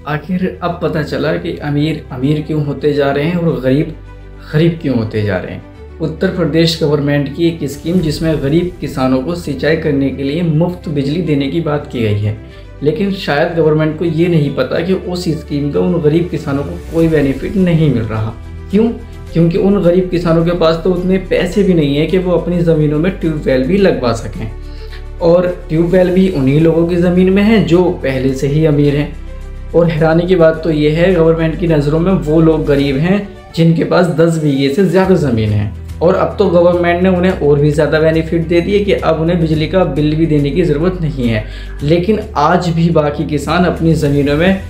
आखिर अब पता चला कि अमीर अमीर क्यों होते जा रहे हैं और गरीब गरीब क्यों होते जा रहे हैं। उत्तर प्रदेश गवर्नमेंट की एक स्कीम जिसमें गरीब किसानों को सिंचाई करने के लिए मुफ्त बिजली देने की बात की गई है, लेकिन शायद गवर्नमेंट को ये नहीं पता कि उस स्कीम का उन गरीब किसानों को कोई बेनिफिट नहीं मिल रहा। क्यों? क्योंकि उन गरीब किसानों के पास तो उतने पैसे भी नहीं है कि वो अपनी ज़मीनों में ट्यूबवेल भी लगवा सकें, और ट्यूबवेल भी उन्हीं लोगों की ज़मीन में है जो पहले से ही अमीर हैं। और हैरानी की बात तो ये है, गवर्नमेंट की नज़रों में वो लोग गरीब हैं जिनके पास 10 बीघे से ज़्यादा ज़मीन है। और अब तो गवर्नमेंट ने उन्हें और भी ज़्यादा बेनिफिट दे दिए कि अब उन्हें बिजली का बिल भी देने की ज़रूरत नहीं है, लेकिन आज भी बाकी किसान अपनी ज़मीनों में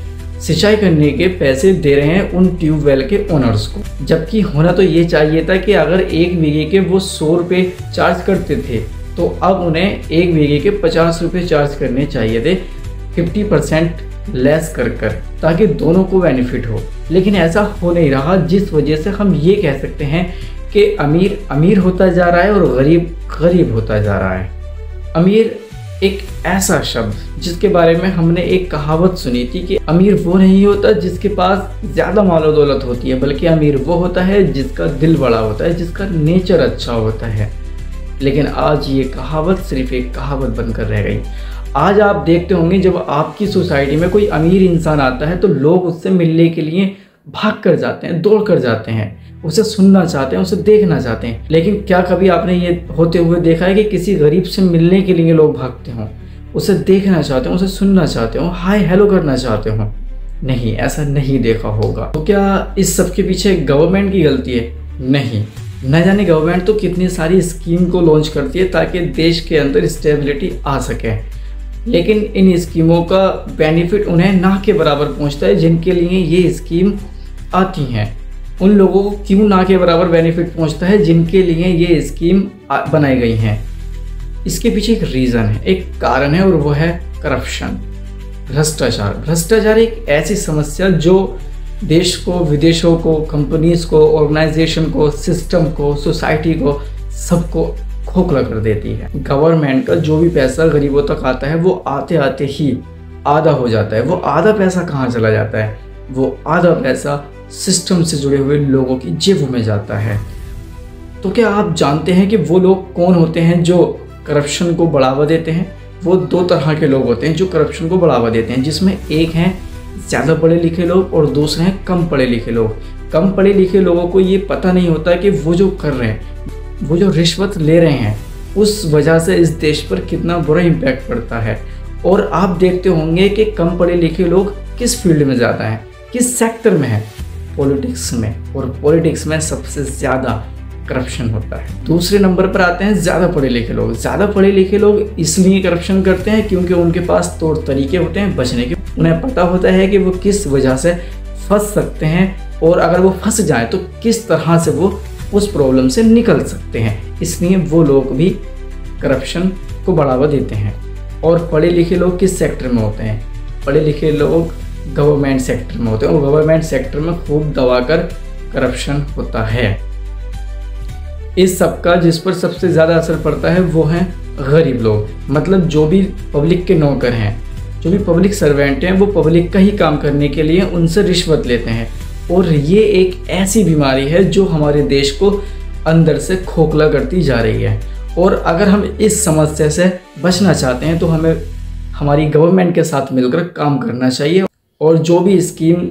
सिंचाई करने के पैसे दे रहे हैं उन ट्यूबवेल के ओनर्स को। जबकि होना तो ये चाहिए था कि अगर 1 बीघे के वो 100 रुपये चार्ज करते थे तो अब उन्हें 1 बीघे के 50 रुपये चार्ज करने चाहिए थे, 50% लेस कर ताकि दोनों को बेनिफिट हो। लेकिन ऐसा हो नहीं रहा, जिस वजह से हम ये कह सकते हैं कि अमीर अमीर होता जा रहा है और गरीब गरीब होता जा रहा है। अमीर एक ऐसा शब्द जिसके बारे में हमने एक कहावत सुनी थी कि अमीर वो नहीं होता जिसके पास ज़्यादा मालो दौलत होती है, बल्कि अमीर वो होता है जिसका दिल बड़ा होता है, जिसका नेचर अच्छा होता है। लेकिन आज ये कहावत सिर्फ एक कहावत बनकर रह गई। आज आप देखते होंगे जब आपकी सोसाइटी में कोई अमीर इंसान आता है तो लोग उससे मिलने के लिए भाग कर जाते हैं, दौड़ कर जाते हैं, उसे सुनना चाहते हैं, उसे देखना चाहते हैं। लेकिन क्या कभी आपने ये होते हुए देखा है कि किसी गरीब से मिलने के लिए लोग भागते हों, उसे देखना चाहते हों, उसे सुनना चाहते हों, हाय हेलो करना चाहते हों? नहीं, ऐसा नहीं देखा होगा। तो क्या इस सब के पीछे गवर्नमेंट की गलती है? नहीं, न जाने गवर्नमेंट तो कितनी सारी स्कीम को लॉन्च करती है ताकि देश के अंदर स्टेबिलिटी आ सके, लेकिन इन स्कीमों का बेनिफिट उन्हें ना के बराबर पहुंचता है जिनके लिए ये स्कीम आती हैं। उन लोगों को क्यों ना के बराबर बेनिफिट पहुंचता है जिनके लिए ये स्कीम बनाई गई हैं? इसके पीछे एक रीज़न है, एक कारण है, और वो है करप्शन, भ्रष्टाचार। भ्रष्टाचार एक ऐसी समस्या जो देश को, विदेशों को, कंपनीज को, ऑर्गेनाइजेशन को, सिस्टम को, सोसाइटी को, सबको खोखला कर देती है। गवर्नमेंट का जो भी पैसा गरीबों तक आता है वो आते आते ही आधा हो जाता है। वो आधा पैसा कहाँ चला जाता है? वो आधा पैसा सिस्टम से जुड़े हुए लोगों की जेबों में जाता है। तो क्या आप जानते हैं कि वो लोग कौन होते हैं जो करप्शन को बढ़ावा देते हैं? वो 2 तरह के लोग होते हैं जो करप्शन को बढ़ावा देते हैं, जिसमें एक हैं ज़्यादा पढ़े लिखे लोग और दूसरे हैं कम पढ़े लिखे लोग। कम पढ़े लिखे लोगों को ये पता नहीं होता कि वो जो कर रहे हैं, वो जो रिश्वत ले रहे हैं, उस वजह से इस देश पर कितना बुरा इम्पैक्ट पड़ता है। और आप देखते होंगे कि कम पढ़े लिखे लोग किस फील्ड में ज़्यादा हैं, किस सेक्टर में हैं? पॉलिटिक्स में। और पॉलिटिक्स में सबसे ज़्यादा करप्शन होता है। दूसरे नंबर पर आते हैं ज़्यादा पढ़े लिखे लोग। ज़्यादा पढ़े लिखे लोग इसलिए करप्शन करते हैं क्योंकि उनके पास तौर तरीके होते हैं बचने के। उन्हें पता होता है कि वो किस वजह से फंस सकते हैं, और अगर वो फंस जाए तो किस तरह से वो उस प्रॉब्लम से निकल सकते हैं। इसलिए वो लोग भी करप्शन को बढ़ावा देते हैं। और पढ़े लिखे लोग किस सेक्टर में होते हैं? पढ़े लिखे लोग गवर्नमेंट सेक्टर में होते हैं, और गवर्नमेंट सेक्टर में खूब दबाकर करप्शन होता है। इस सब का जिस पर सबसे ज़्यादा असर पड़ता है वो हैं गरीब लोग। मतलब जो भी पब्लिक के नौकर हैं, जो भी पब्लिक सर्वेंट हैं, वो पब्लिक का ही काम करने के लिए उनसे रिश्वत लेते हैं। और ये एक ऐसी बीमारी है जो हमारे देश को अंदर से खोखला करती जा रही है। और अगर हम इस समस्या से बचना चाहते हैं तो हमें हमारी गवर्नमेंट के साथ मिलकर काम करना चाहिए, और जो भी स्कीम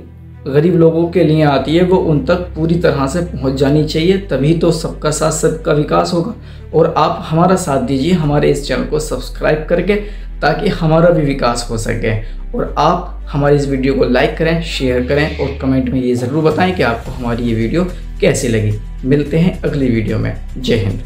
गरीब लोगों के लिए आती है वो उन तक पूरी तरह से पहुंच जानी चाहिए। तभी तो सबका साथ सबका विकास होगा। और आप हमारा साथ दीजिए हमारे इस चैनल को सब्सक्राइब करके, ताकि हमारा भी विकास हो सके। और आप हमारी इस वीडियो को लाइक करें, शेयर करें, और कमेंट में ये ज़रूर बताएं कि आपको हमारी ये वीडियो कैसी लगी। मिलते हैं अगली वीडियो में। जय हिंद।